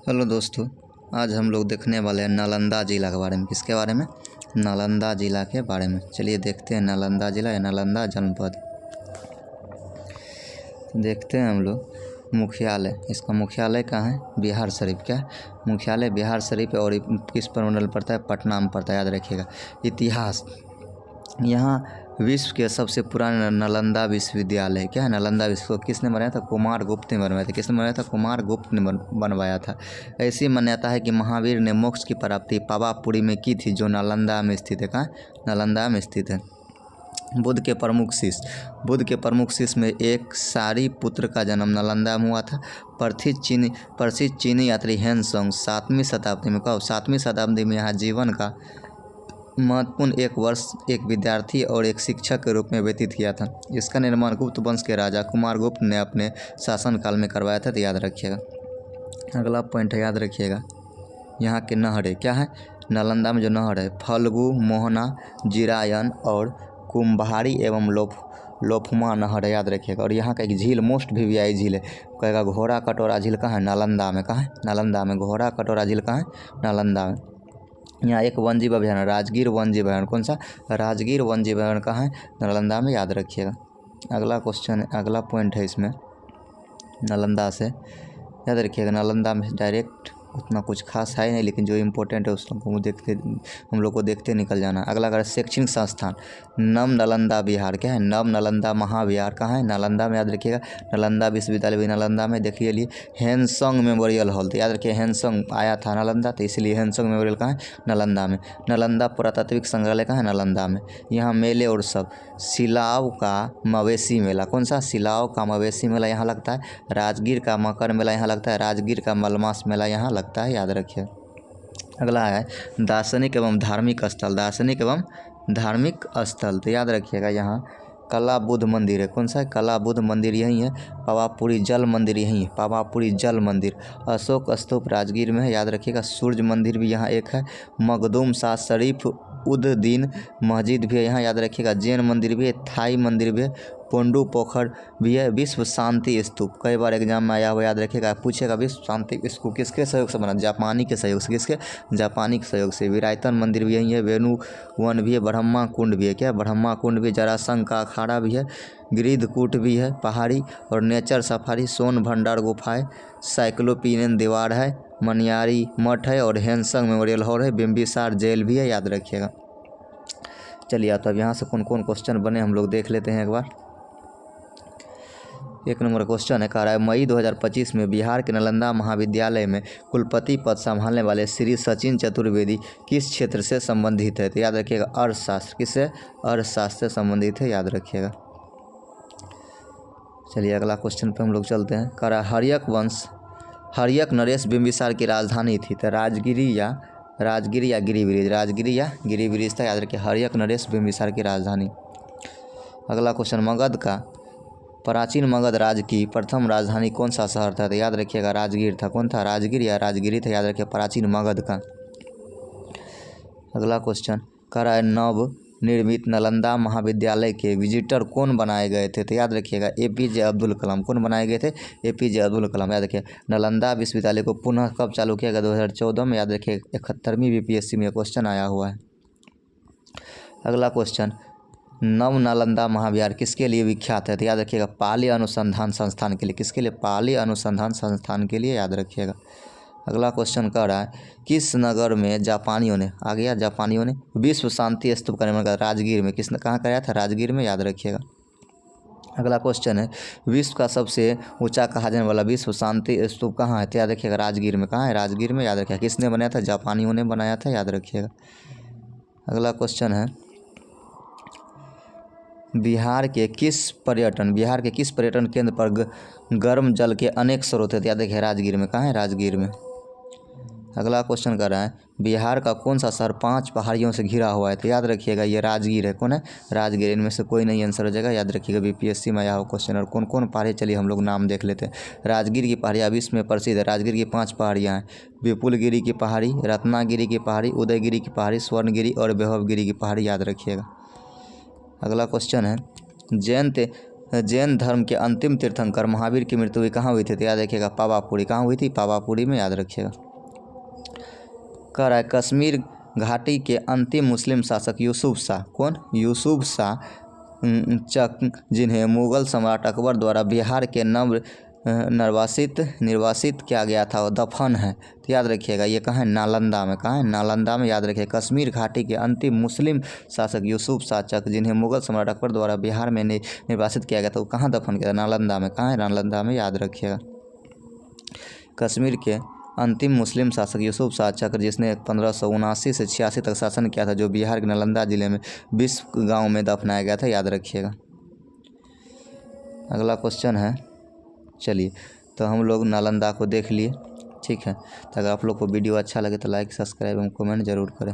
Hello दोस्तों, आज हम लोग देखने वाले हैं नालंदा ज़िला के बारे में। किसके बारे में? नालंदा ज़िला के बारे में। चलिए देखते हैं नालंदा ज़िला या नालंदा जनपद। देखते हैं हम लोग मुख्यालय। इसका मुख्यालय कहाँ है? बिहार शरीफ। क्या मुख्यालय? बिहार शरीफ है। और ये किस प्रमंडल पड़ता है? पटना में पड़ता है, याद रखिएगा। इतिहास, यहाँ विश्व के सबसे पुराना नालंदा विश्वविद्यालय है। क्या है? नालंदा विश्व किसने बनाया था? कुमार गुप्त ने बनवाया था। किसने बनाया था? कुमार गुप्त ने बनवाया था। ऐसी मान्यता है कि महावीर ने मोक्ष की प्राप्ति पावापुरी में की थी, जो नालंदा में स्थित है। कहाँ? नालंदा में स्थित है। बुद्ध के प्रमुख शिष्य में एक सारी पुत्र का जन्म नालंदा में हुआ था। प्रसिद्ध चीनी यात्री हेनसोंग 7वीं शताब्दी में, कब? 7वीं शताब्दी में यहाँ जीवन का महत्वपूर्ण एक वर्ष एक विद्यार्थी और एक शिक्षक के रूप में व्यतीत किया था। इसका निर्माण गुप्त वंश के राजा कुमार गुप्त ने अपने शासनकाल में करवाया था। तो याद रखिएगा। अगला पॉइंट है, याद रखिएगा, यहाँ के नहरें। क्या है? नालंदा में जो नहर है, फल्गु, मोहना, जिरायन और कुम्भारी एवं लोफुमा नहर है, याद रखिएगा। और यहाँ का एक झील, मोस्ट वीवीआई झील है, कहेगा घोड़ा कटोरा झील। कहाँ है? नालंदा में। कहाँ है? नालंदा में। घोड़ा कटोरा झील कहाँ है? नालंदा में। यहाँ एक वन्यजीव अभयारण्य, राजगीर वन्यजीव अभयारण्य। कौन सा? राजगीर वन्यजीव अभयारण्य कहाँ है? नालंदा में, याद रखिएगा। अगला क्वेश्चन, अगला पॉइंट है इसमें नालंदा से, याद रखिएगा। नालंदा में डायरेक्ट उतना कुछ खास है नहीं, लेकिन जो इम्पोर्टेंट है उसको हम लोग को देखते निकल जाना। अगला अगर शैक्षणिक संस्थान, नव नालंदा विहार। क्या है? नव नालंदा महाविहार कहाँ है? नालंदा में, याद रखिएगा। नालंदा विश्वविद्यालय भी नालंदा में। देखिए लिए हेनसोंग मेमोरियल हॉल, तो याद रखिए हेनसोंग आया था नालंदा, तो इसलिए हेनसोंग मेमोरियल कहाँ है? नालंदा में। नालंदा पुरातात्विक संग्रहालय कहाँ है? नालंदा में। यहाँ मेले और सब, सिलाव का मवेशी मेला। कौन सा? सिलाव का मवेशी मेला यहाँ लगता है। राजगीर का मकर मेला यहाँ लगता है। राजगीर का मलमास मेला यहाँ लगता है, याद रखिए। अगला है दार्शनिक एवं धार्मिक स्थल। दार्शनिक एवं धार्मिक स्थल, तो याद रखिएगा यहाँ कला बुद्ध मंदिर है। कौन सा है? कला बुद्ध मंदिर यहीं है। पावापुरी जल मंदिर यहीं है। पावापुरी जल मंदिर। अशोक स्तूप राजगीर में है, याद रखिएगा। सूर्य मंदिर भी यहाँ एक है। मखदूम शाह शरीफ उद्दीन मस्जिद भी है यहाँ, याद रखिएगा। जैन मंदिर भी है। थाई मंदिर भी है। पोंडू पोखर भी है। विश्व शांति स्तूप कई बार एग्जाम में आया हुआ, याद रखिएगा। पूछेगा विश्व शांति स्तूप किसके सहयोग से बना? जापानी के सहयोग से। किसके? जापानी के सहयोग से। विरायतन मंदिर भी यहीं है। वेणु वन भी है। ब्रह्मा कुंड भी है। क्या? ब्रह्मा कुंड भी। जरासंध का अखाड़ा भी है। गिरिधकूट भी है पहाड़ी। और नेचर सफारी, सोन भंडार गुफाएं, साइक्लोपीनियन दीवार है, मनियारी मठ है, और हेनसंग मेमोरियल हॉल है। बिम्बिसार जेल भी है, याद रखिएगा। चलिए तो अब यहाँ से कौन कौन क्वेश्चन बने हम लोग देख लेते हैं एक बार। एक नंबर क्वेश्चन है, कह रहा है मई 2025 में बिहार के नालंदा महाविद्यालय में कुलपति पद संभालने वाले श्री सचिन चतुर्वेदी किस क्षेत्र से संबंधित है? तो याद रखिएगा अर्थशास्त्र। किससे? अर्थशास्त्र से संबंधित है, याद रखिएगा। चलिए अगला क्वेश्चन पे हम लोग चलते हैं। कह रहा है हर्यक नरेश बिम्बिसार की राजधानी थी। तो राजगिरी या गिरिब्रिज। राजगिरी या गिरिब्रिज था, याद रखिए। हर्यक नरेश बिम्बिसार की राजधानी। अगला क्वेश्चन, मगध का प्राचीन मगध राज्य की प्रथम राजधानी कौन सा शहर था? तो याद रखिएगा राजगीर था। कौन था? राजगीर या राजगिरी था, याद रखिए। प्राचीन मगध का। अगला क्वेश्चन, कह रहा है नव निर्मित नालंदा महाविद्यालय के विजिटर कौन बनाए गए थे? तो याद रखिएगा APJ अब्दुल कलाम। कौन बनाए गए थे? APJ अब्दुल कलाम, याद रखिए। नालंदा विश्वविद्यालय को पुनः कब चालू किया गया? 2014 में, याद रखिए। 71वीं BPSC में क्वेश्चन आया हुआ है। अगला क्वेश्चन, नव नालंदा महाविहार किसके लिए विख्यात है? तो याद रखिएगा पाली अनुसंधान संस्थान के लिए। किसके लिए? पाली अनुसंधान संस्थान के लिए, याद रखिएगा। अगला क्वेश्चन कर रहा है किस नगर में जापानियों ने, आ गया जापानियों ने, विश्व शांति स्तूप का निर्माण करा? राजगीर में। किसने, कहाँ कराया था? राजगीर में, याद रखिएगा। अगला क्वेश्चन है विश्व का सबसे ऊंचा कहा जाने वाला विश्व शांति स्तूप कहाँ है? तो याद रखिएगा राजगीर में। कहाँ है? राजगीर में, याद रखिएगा। किसने बनाया था? जापानियों ने बनाया था, याद रखिएगा। अगला क्वेश्चन है बिहार के किस पर्यटन केंद्र पर गर्म जल के अनेक स्रोत है? याद रखिए राजगीर में। कहाँ है? राजगीर में। अगला क्वेश्चन कर रहा है बिहार का कौन सा शहर 5 पहाड़ियों से घिरा हुआ है? तो याद रखिएगा ये राजगीर है। कौन है? राजगीर। इनमें से कोई नहीं आंसर हो जाएगा, याद रखिएगा। BPSC में आया हुआ क्वेश्चन। और कौन कौन पहाड़ी, चलिए हम लोग नाम देख लेते हैं। राजगीर की पहाड़ियाँ विश्व में प्रसिद्ध है। राजगीर की 5 पहाड़ियाँ हैं। विपुलगिरी की पहाड़ी, रत्नागिरी की पहाड़ी, उदयगिरी की पहाड़ी, स्वर्णगिरी और वैभवगिरी की पहाड़ी, याद रखिएगा। अगला क्वेश्चन है जैन धर्म के अंतिम तीर्थंकर महावीर की मृत्यु हुई कहाँ हुई थी? तो याद रखिएगा पावापुरी। कहाँ हुई थी? पावापुरी में, याद रखिएगा। कह रहा है कश्मीर घाटी के अंतिम मुस्लिम शासक यूसुफ शाह। कौन? यूसुफ शाह चक, जिन्हें मुगल सम्राट अकबर द्वारा बिहार के निर्वासित किया गया था, वो दफन है। तो याद रखिएगा ये कहाँ है? नालंदा में। कहाँ है? नालंदा में, याद रखिए। कश्मीर घाटी के अंतिम मुस्लिम शासक यूसुफ शाह चक, जिन्हें मुगल सम्राट अकबर द्वारा बिहार में निर्वासित किया गया था, वो कहाँ दफन किया? नालंदा में। कहाँ है? नालंदा में, याद रखिएगा। कश्मीर के अंतिम मुस्लिम शासक यूसुफ शाह चक्र, जिसने 1579 से 86 तक शासन किया था, जो बिहार के नालंदा जिले में बिस्व गांव में दफनाया गया था, याद रखिएगा। अगला क्वेश्चन है, चलिए तो हम लोग नालंदा को देख लिए, ठीक है। तो अगर आप लोग को वीडियो अच्छा लगे तो लाइक, सब्सक्राइब एवं कमेंट जरूर करें।